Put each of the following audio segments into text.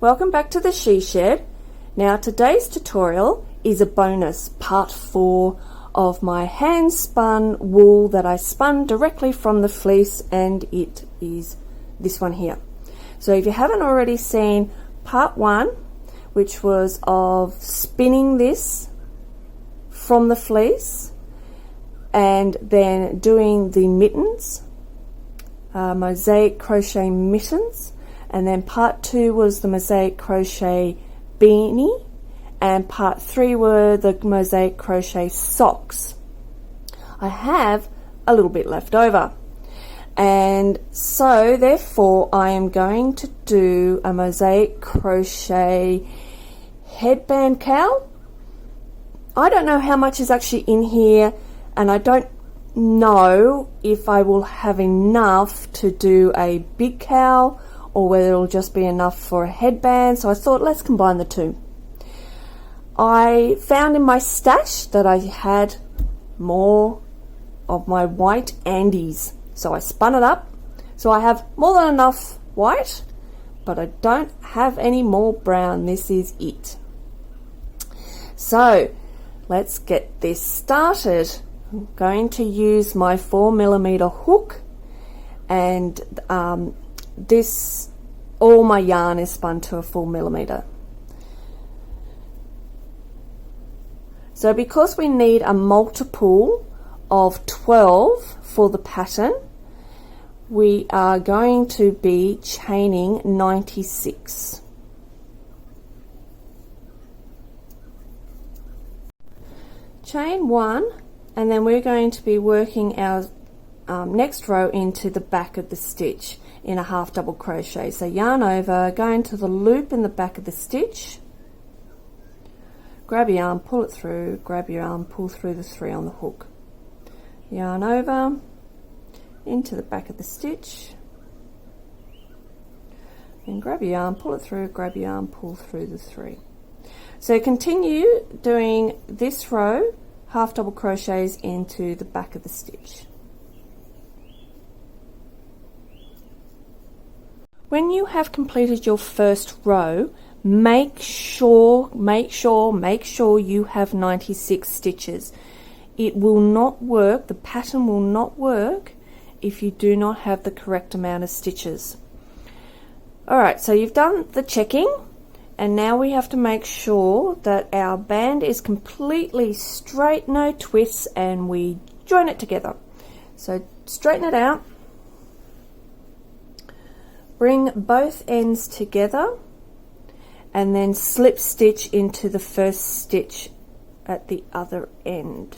Welcome back to the She Shed. Now today's tutorial is a bonus, part 4 of my hand spun wool that I spun directly from the fleece, and it is this one here. So if you haven't already seen part 1, which was of spinning this from the fleece and then doing the mittens, mosaic crochet mittens, and then part 2 was the mosaic crochet beanie, and part 3 were the mosaic crochet socks. I have a little bit left over, and so therefore I am going to do a mosaic crochet headband cowl. I don't know how much is actually in here, and I don't know if I will have enough to do a big cowl or whether it'll just be enough for a headband, so I thought let's combine the two. I found in my stash that I had more of my white Andes, so I spun it up. So I have more than enough white, but I don't have any more brown. This is it. So let's get this started. I'm going to use my 4mm hook, and all my yarn is spun to a 4mm. So because we need a multiple of 12 for the pattern, we are going to be chaining 96. Chain 1, and then we're going to be working our next row into the back of the stitch in a half double crochet. So yarn over, go into the loop in the back of the stitch, grab your yarn, pull it through, grab your yarn, pull through the 3 on the hook, yarn over into the back of the stitch, and grab your yarn, pull it through, grab your yarn, pull through the 3. So continue doing this row half double crochets into the back of the stitch. When you have completed your first row, make sure you have 96 stitches. It will not work, the pattern will not work if you do not have the correct amount of stitches. Alright, so you've done the checking, and now we have to make sure that our band is completely straight, no twists, and we join it together. So straighten it out. Bring both ends together and then slip stitch into the first stitch at the other end.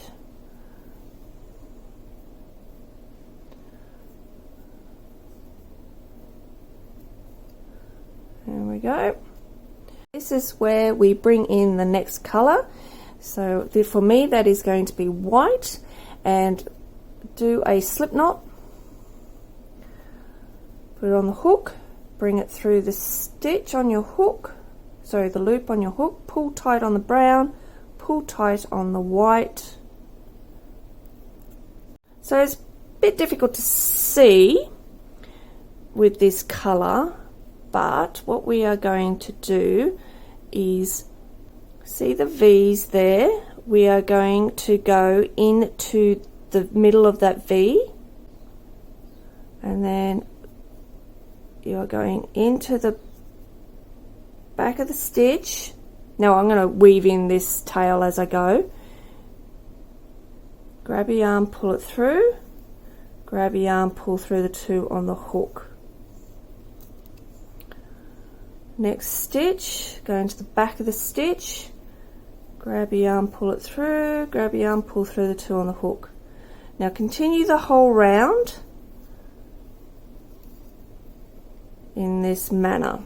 There we go. This is where we bring in the next color. So for me that is going to be white, and do a slip knot. Put it on the hook, bring it through the stitch on your hook, sorry, the loop on your hook, pull tight on the brown, pull tight on the white. So it's a bit difficult to see with this color, but what we are going to do is, see the V's there? We are going to go into the middle of that V, and then you are going into the back of the stitch. Now I'm going to weave in this tail as I go. Grab your yarn, pull it through, grab your yarn, pull through the 2 on the hook. Next stitch, go into the back of the stitch, grab your yarn, pull it through, grab your yarn, pull through the 2 on the hook. Now continue the whole round in this manner.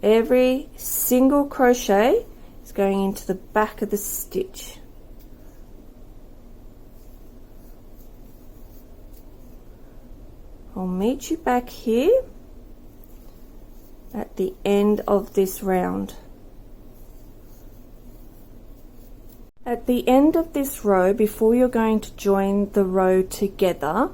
Every single crochet is going into the back of the stitch. I'll meet you back here at the end of this round. At the end of this row, before you're going to join the row together,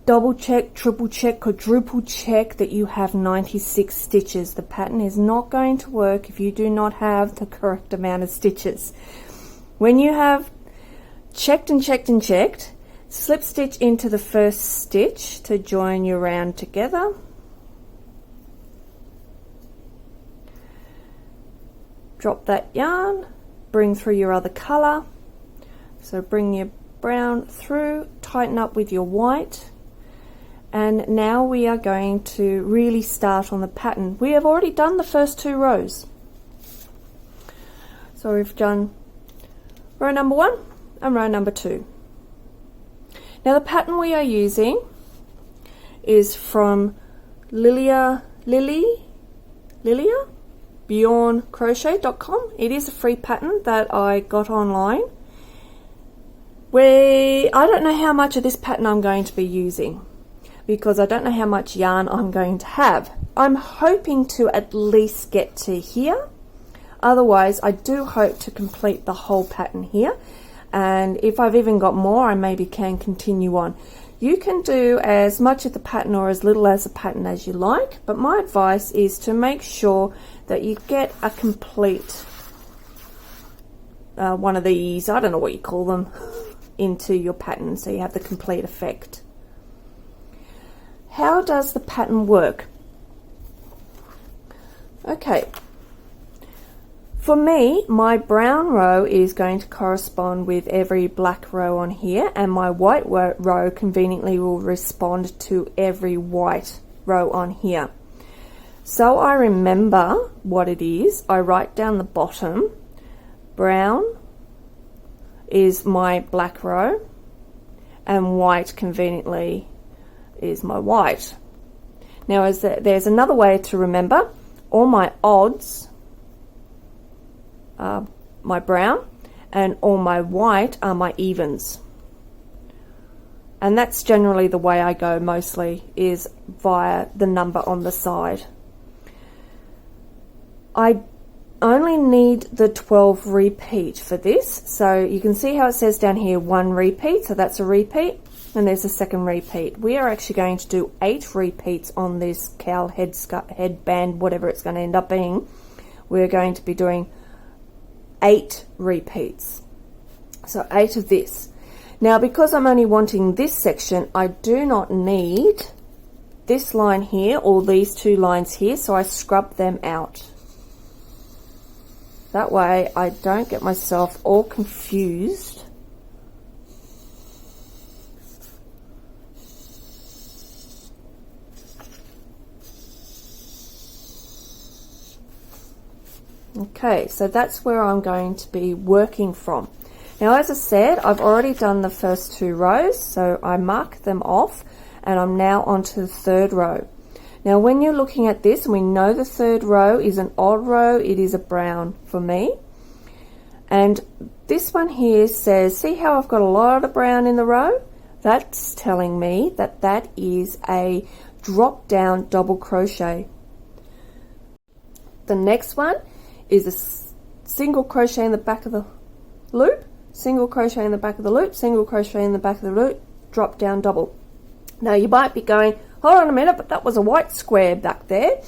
double check, triple check, quadruple check that you have 96 stitches. The pattern is not going to work if you do not have the correct amount of stitches. When you have checked and checked and checked, slip stitch into the first stitch to join your round together. Drop that yarn, bring through your other colour. So bring your brown through, tighten up with your white. And now we are going to really start on the pattern. We have already done the first 2 rows. So we've done row number 1 and row number 2. Now the pattern we are using is from Lilia bjorncrochet.com. It is a free pattern that I got online. I don't know how much of this pattern I'm going to be using because I don't know how much yarn I'm going to have. I'm hoping to at least get to here. Otherwise, I do hope to complete the whole pattern here. And if I've even got more, I maybe can continue on. You can do as much of the pattern or as little as the pattern as you like, but my advice is to make sure that you get a complete one of these, I don't know what you call them, into your pattern so you have the complete effect. How does the pattern work? Okay. For me, my brown row is going to correspond with every black row on here, and my white row conveniently will respond to every white row on here. So I remember what it is. I write down the bottom. Brown is my black row, and white conveniently is my white. Now, there's another way to remember. All my odds are my brown, and all my white are my evens. And that's generally the way I go mostly, is via the number on the side. I only need the 12 repeat for this. So you can see how it says down here 1 repeat, so that's a repeat, and there's a second repeat. We are actually going to do 8 repeats on this cowl, headband, whatever it's going to end up being. We're going to be doing 8 repeats. So 8 of this. Now, because I'm only wanting this section, I do not need this line here or these 2 lines here, so I scrub them out. That way I don't get myself all confused. Okay, so that's where I'm going to be working from. Now, as I said, I've already done the first 2 rows, so I mark them off, and I'm now onto the 3rd row. Now, when you're looking at this, and we know the 3rd row is an odd row, it is a brown for me. And this one here says, see how I've got a lot of brown in the row? That's telling me that that is a drop down double crochet. The next one is a single crochet in the back of the loop, single crochet in the back of the loop, single crochet in the back of the loop, drop down double. Now you might be going, hold on a minute, but that was a white square back there.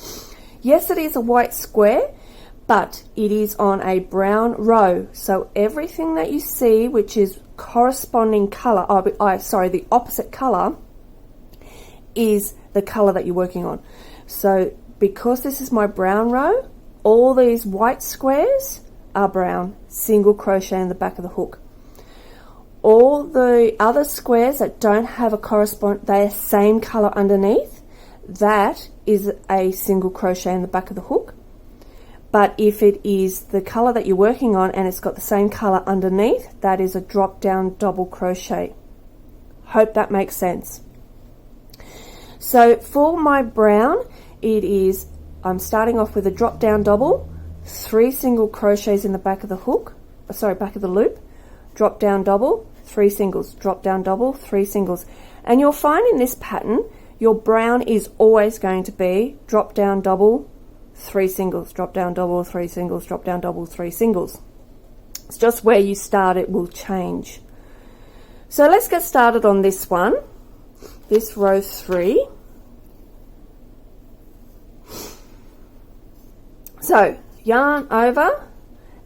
Yes, it is a white square, but it is on a brown row. So everything that you see, which is corresponding color, the opposite color, is the color that you're working on. So because this is my brown row, all these white squares are brown, single crochet in the back of the hook. All the other squares that don't have a they're same color underneath, that is a single crochet in the back of the hook. But if it is the color that you're working on and it's got the same color underneath, that is a drop down double crochet. Hope that makes sense. So for my brown, it is, I'm starting off with a drop down double, 3 single crochets in the back of the hook, back of the loop, drop down double, 3 singles, drop down double, 3 singles. And you'll find in this pattern, your brown is always going to be drop down double, 3 singles, drop down double, 3 singles, drop down double, 3 singles. It's just where you start, it will change. So let's get started on this one. this row 3. So yarn over,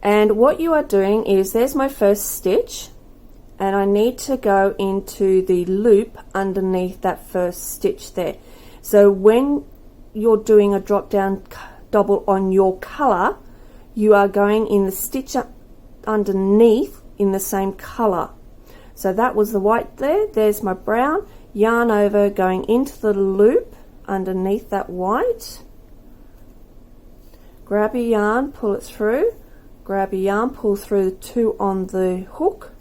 and what you are doing is, there's my first stitch, and I need to go into the loop underneath that first stitch there. So when you're doing a drop down double on your color, you are going in the stitch underneath in the same color. So that was the white there, there's my brown, yarn over, going into the loop underneath that white, grab your yarn, pull it through, grab your yarn, pull through the 2 on the hook,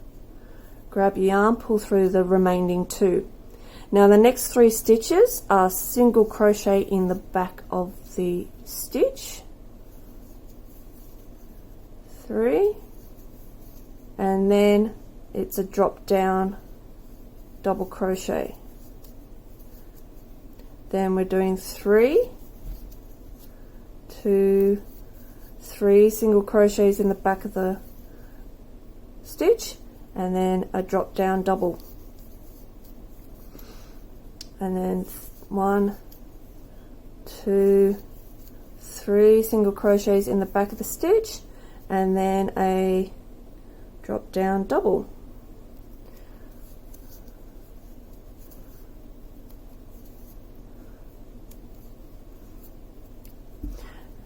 grab your yarn, pull through the remaining 2. Now the next 3 stitches are single crochet in the back of the stitch, 3, and then it's a drop down double crochet. Then we're doing 3, 2, 3 single crochets in the back of the stitch, and then a drop down double, and then 1, 2, 3 single crochets in the back of the stitch, and then a drop down double.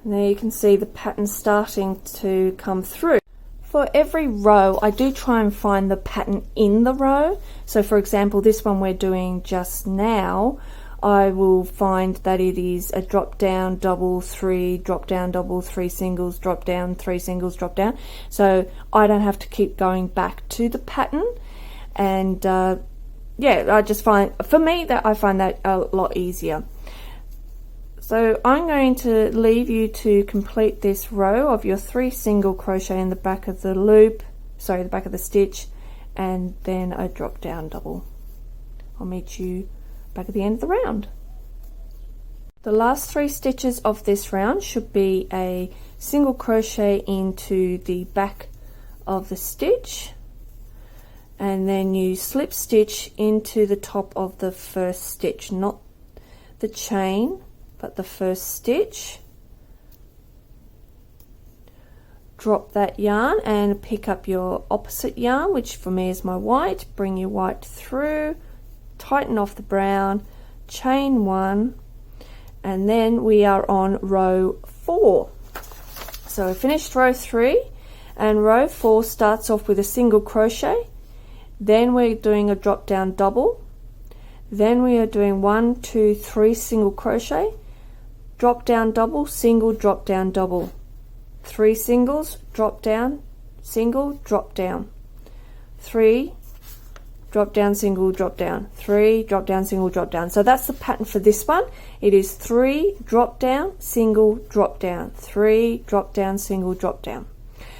And there you can see the pattern starting to come through. For every row, I do try and find the pattern in the row. So for example, this one we're doing just now, I will find that it is a drop down double, 3 drop down double, 3 singles, drop down, 3 singles, drop down. So I don't have to keep going back to the pattern. And yeah, I just find, for me, that I find that a lot easier. So I'm going to leave you to complete this row of your 3 single crochet in the back of the loop, sorry, the back of the stitch, and then a drop down double. I'll meet you back at the end of the round. The last 3 stitches of this round should be a single crochet into the back of the stitch, and then you slip stitch into the top of the first stitch, not the chain, but the first stitch. Drop that yarn and pick up your opposite yarn, which for me is my white. Bring your white through, tighten off the brown, chain 1, and then we are on row 4. So I finished row 3, and row 4 starts off with a single crochet, then we're doing a drop down double, then we are doing 1, 2, 3 single crochet, drop down double, single, drop down double, 3 singles, drop down, single, drop down, 3 drop down, single, drop down, 3 drop down, single, drop down. So that's the pattern for this one. It is 3 drop down, single, drop down, 3 drop down, single, drop down.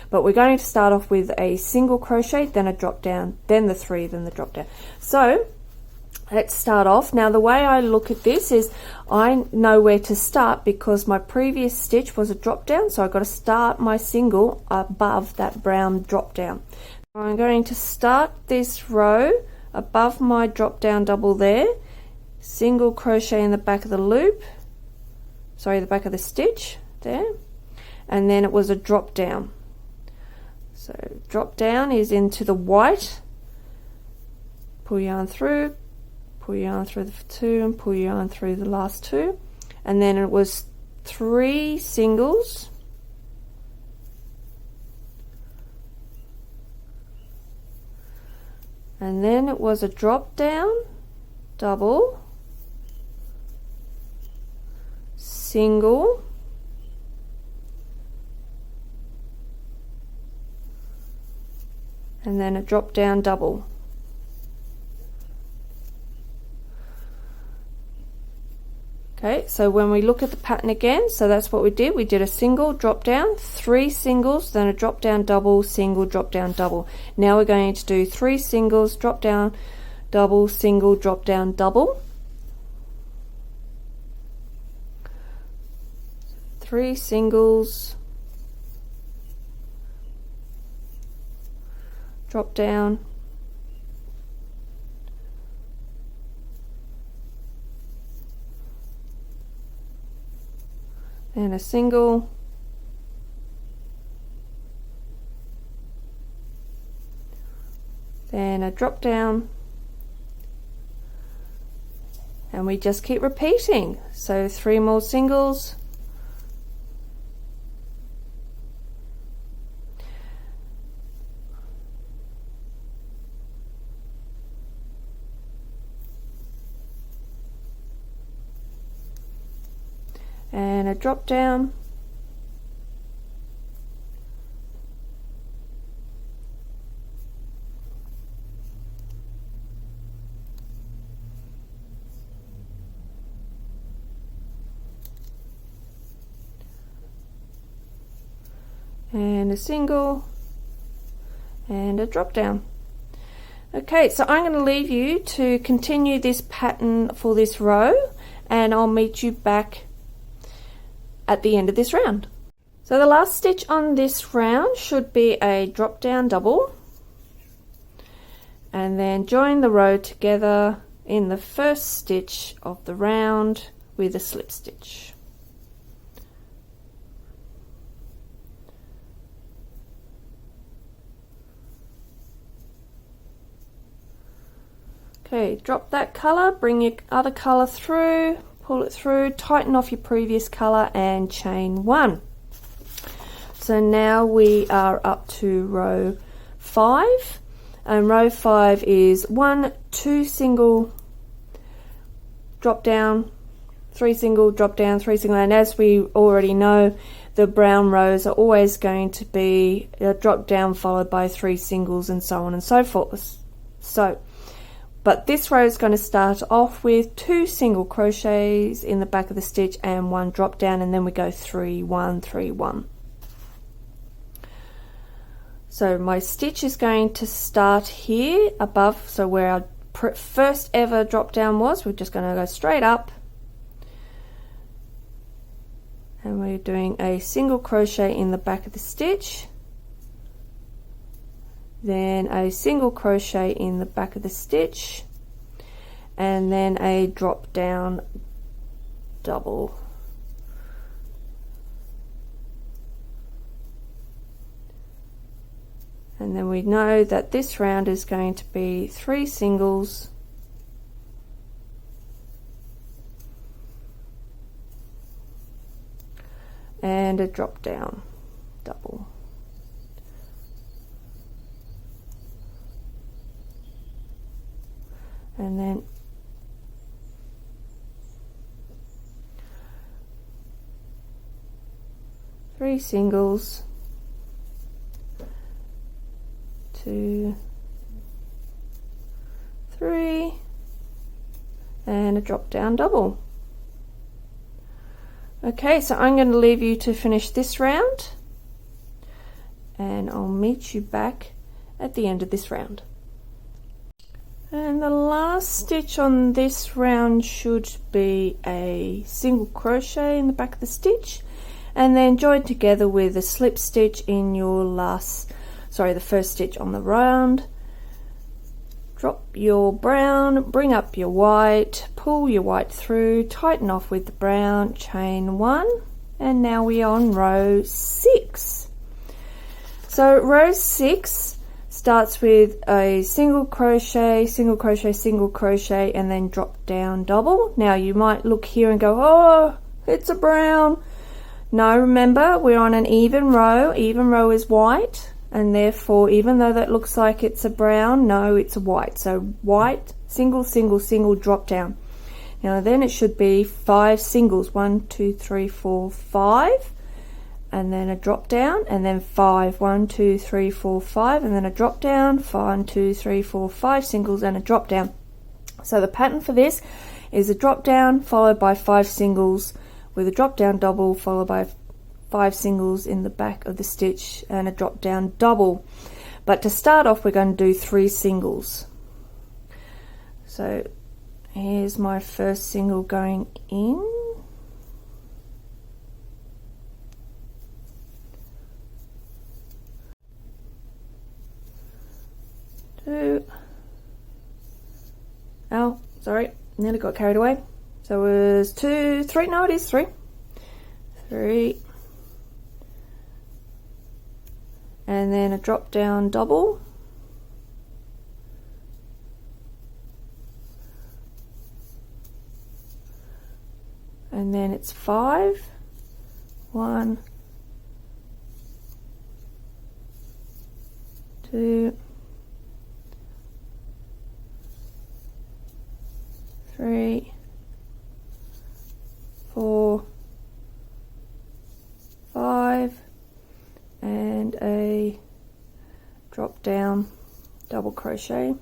But we're going to start off with a single crochet, then a drop down, then the 3, then the drop down. So let's start off. Now the way I look at this is I know where to start because my previous stitch was a drop down, so I've got to start my single above that brown drop down. I'm going to start this row above my drop down double there, single crochet in the back of the loop, sorry, the back of the stitch there, and then it was a drop down. So drop down is into the white, pull yarn through, pull yarn through the 2, and pull yarn through the last 2, and then it was 3 singles, and then it was a drop down double, single, and then a drop down double. Okay, so when we look at the pattern again, so that's what we did. We did a single, drop down, 3 singles, then a drop down double, single, drop down double. Now we're going to do 3 singles, drop down, double, single, drop down double. 3 singles, drop down, and a single, then a drop down, and we just keep repeating. So 3 more singles, and a drop down, and a single, and a drop down. Okay, so I'm going to leave you to continue this pattern for this row, and I'll meet you back at the end of this round. So the last stitch on this round should be a drop down double, and then join the row together in the first stitch of the round with a slip stitch. Okay, drop that colour, bring your other colour through, pull it through, tighten off your previous colour and chain 1. So now we are up to row 5, and row 5 is 1, 2 single, drop down, 3 single, drop down, 3 single, and as we already know, the brown rows are always going to be a drop down followed by 3 singles and so on and so forth. But this row is going to start off with 2 single crochets in the back of the stitch and 1 drop down, and then we go 3, 1, 3, 1. So my stitch is going to start here above, so where our first ever drop down was. We're just going to go straight up, and we're doing a single crochet in the back of the stitch, then a single crochet in the back of the stitch, and then a drop down double. And then we know that this round is going to be 3 singles, and a drop down double. And then three singles, 2, 3, and a drop down double. Okay, so I'm going to leave you to finish this round, and I'll meet you back at the end of this round. And the last stitch on this round should be a single crochet in the back of the stitch, and then join together with a slip stitch in your the first stitch on the round. Drop your brown, bring up your white, pull your white through, tighten off with the brown, chain 1, and now we're on row 6. So row 6 starts with a single crochet, single crochet, single crochet, and then drop down double. Now you might look here and go, oh, it's a brown. No, remember, we're on an even row. Even row is white, and therefore, even though that looks like it's a brown, no, it's a white. So white, single, single, single, drop down. Now then it should be 5 singles, 1, 2, 3, 4, 5, and then a drop down, and then 5, 1, 2, 3, 4, 5, and then a drop down, 1, 2, 3, 4, 5 singles and a drop down. So the pattern for this is a drop down followed by 5 singles with a drop down double followed by 5 singles in the back of the stitch and a drop down double. But to start off, we're going to do 3 singles. So here's my first single going in. Sorry, nearly got carried away. So it was 2, 3, no it is 3. 3, and then a drop down double, and then it's 5, 1, 2, 3, 4, 5, and a drop down double crochet.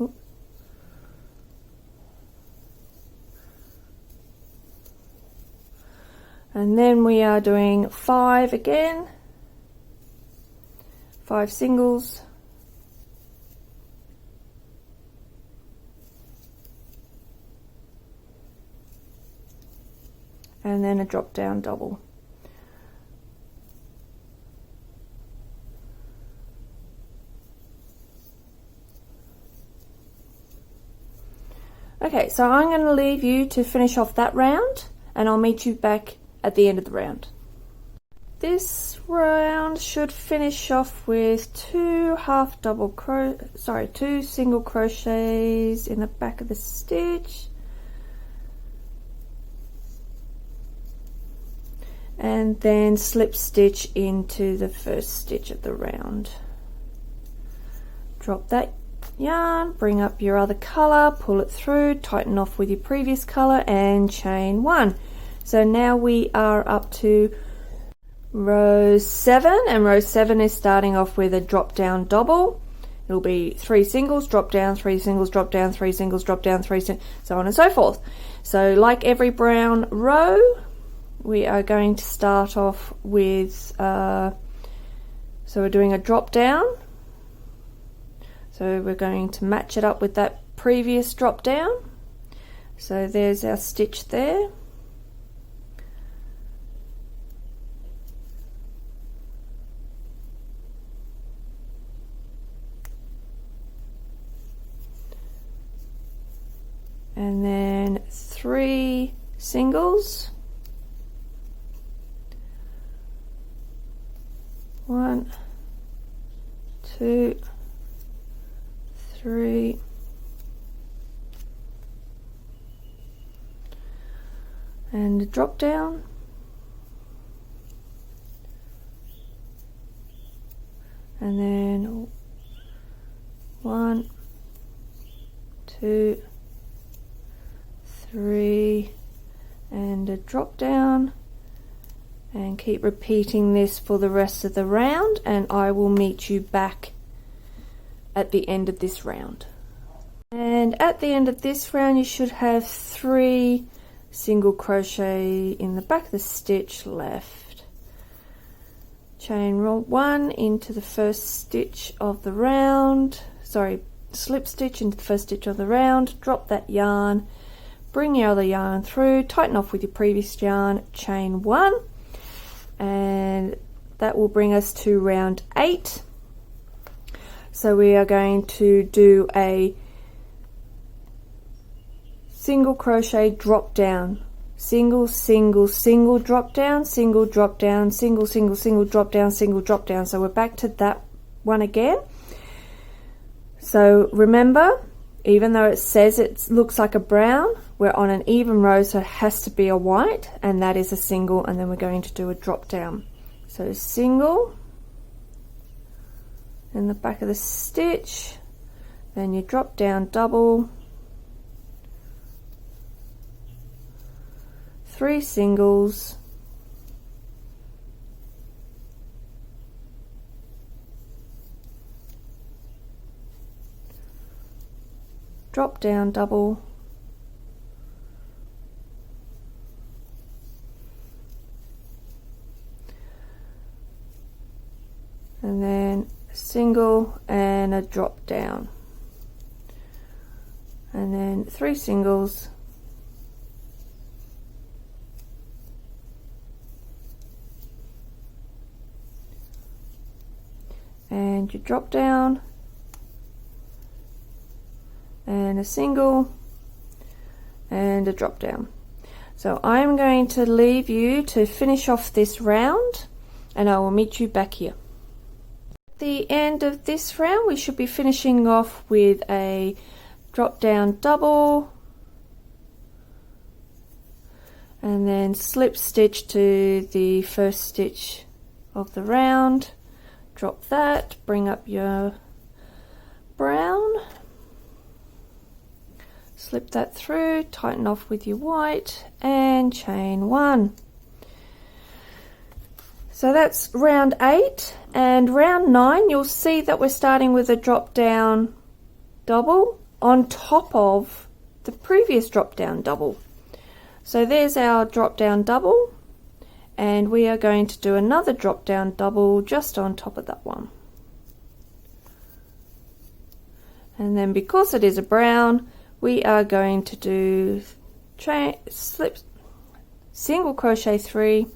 Oop. And then we are doing 5 again, 5 singles, and then a drop down double. Okay, so I'm going to leave you to finish off that round, and I'll meet you back at the end of the round. This round should finish off with 2 single crochets in the back of the stitch, and then slip stitch into the first stitch of the round. Drop that yarn, bring up your other color, pull it through, tighten off with your previous color, and chain 1. So now we are up to row 7, and row 7 is starting off with a drop down double. It'll be 3 singles, drop down, 3 singles, drop down, 3 singles, drop down, 3 singles, so on and so forth. So like every brown row, we are going to start off with so we're doing a drop down, so we're going to match it up with that previous drop down. So there's our stitch there. And then 3 singles, 1, 2, 3, and a drop down, and then 1, 2, 3, and a drop down, and keep repeating this for the rest of the round, and I will meet you back at the end of this round. And at the end of this round you should have 3 single crochet in the back of the stitch left. Chain 1 into the first stitch of the round, slip stitch into the first stitch of the round, drop that yarn, bring your other yarn through, tighten off with your previous yarn, chain 1, and that will bring us to round 8. So we are going to do a single crochet drop down, single, single, single drop down, single drop down, single, single, single drop down, single drop down. So we're back to that one again. So remember, even though it says it looks like a brown, we're on an even row, so it has to be a white, and that is a single, and then we're going to do a drop down. So single in the back of the stitch, then you drop down double, 3 singles, drop down double, and then a single and a drop down, and then 3 singles, and you drop down, and a single and a drop down. So I'm going to leave you to finish off this round, and I will meet you back here. At the end of this round we should be finishing off with a drop down double and then slip stitch to the first stitch of the round, drop that, bring up your brown, slip that through, tighten off with your white and chain 1. So that's round 8, and round 9 you'll see that we're starting with a drop down double on top of the previous drop down double. So there's our drop down double, and we are going to do another drop down double just on top of that one. And then because it is a brown, we are going to do slip, single crochet 3,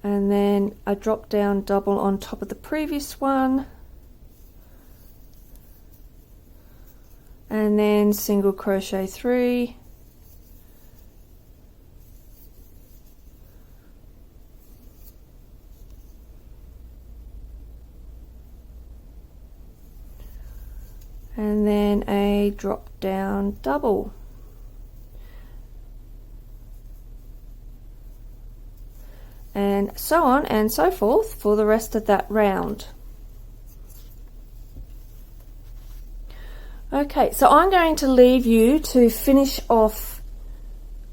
and then a drop down double on top of the previous one, and then single crochet 3, and then a drop down double, and so on and so forth for the rest of that round. Okay, so I'm going to leave you to finish off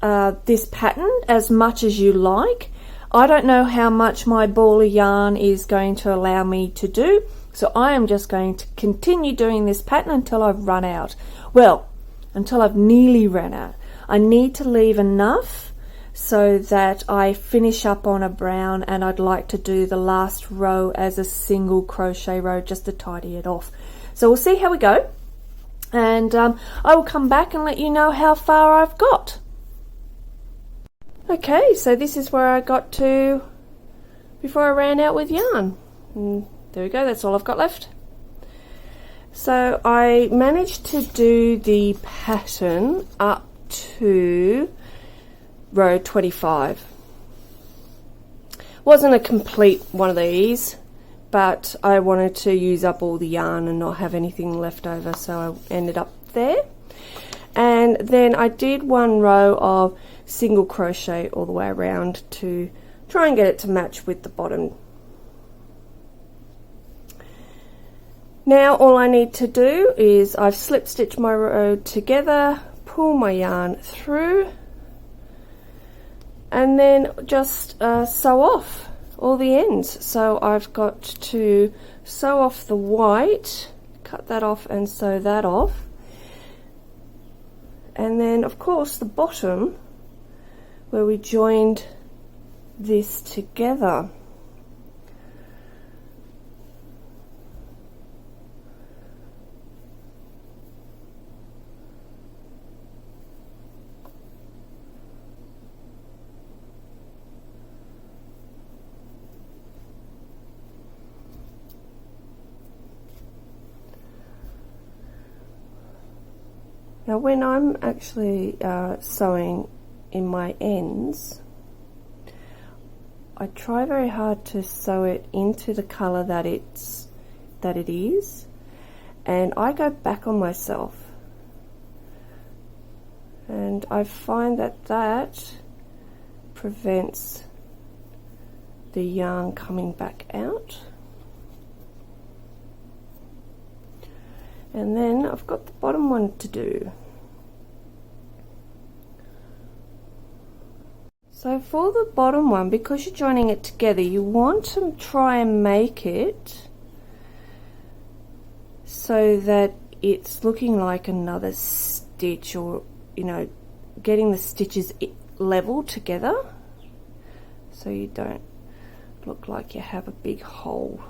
this pattern as much as you like. I don't know how much my ball of yarn is going to allow me to do, so I am just going to continue doing this pattern until I've run out. Well, until I've nearly run out. I need to leave enough so that I finish up on a brown, and I'd like to do the last row as a single crochet row just to tidy it off. So we'll see how we go, and I will come back and let you know how far I've got. Okay, so this is where I got to before I ran out with yarn. And there we go, that's all I've got left. So I managed to do the pattern up to row 25. Wasn't a complete one of these, but I wanted to use up all the yarn and not have anything left over, so I ended up there. And then I did one row of single crochet all the way around to try and get it to match with the bottom. Now all I need to do is I've slip stitched my row together, pull my yarn through, and then just sew off all the ends. So I've got to sew off the white, cut that off and sew that off, and then of course the bottom where we joined this together. Now when I'm actually sewing in my ends, I try very hard to sew it into the colour that it is, and I go back on myself, and I find that prevents the yarn coming back out. And then I've got the bottom one to do. So for the bottom one, because you're joining it together, you want to try and make it so that it's looking like another stitch, or getting the stitches level together so you don't look like you have a big hole.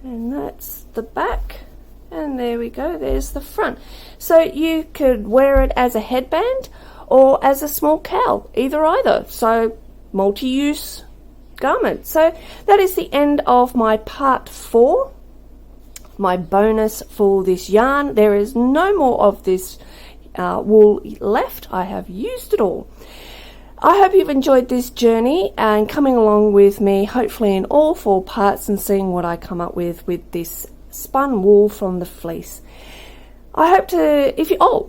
And that's the back. And there we go, there's the front. So you could wear it as a headband or as a small cowl, either. So multi-use garment. So that is the end of my part 4, my bonus for this yarn. There is no more of this wool left. I have used it all. I hope you've enjoyed this journey and coming along with me, hopefully in all 4 parts, and seeing what I come up with this spun wool from the fleece. I hope to,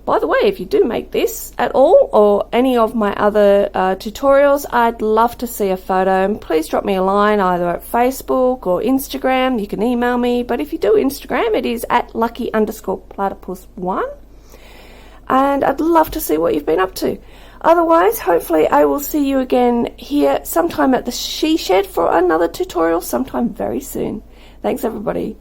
by the way, if you do make this at all or any of my other tutorials, I'd love to see a photo, and please drop me a line either at Facebook or Instagram. You can email me, but if you do Instagram, it is at lucky_platypus1, and I'd love to see what you've been up to. Otherwise, hopefully I will see you again here sometime at the She Shed for another tutorial sometime very soon. Thanks everybody.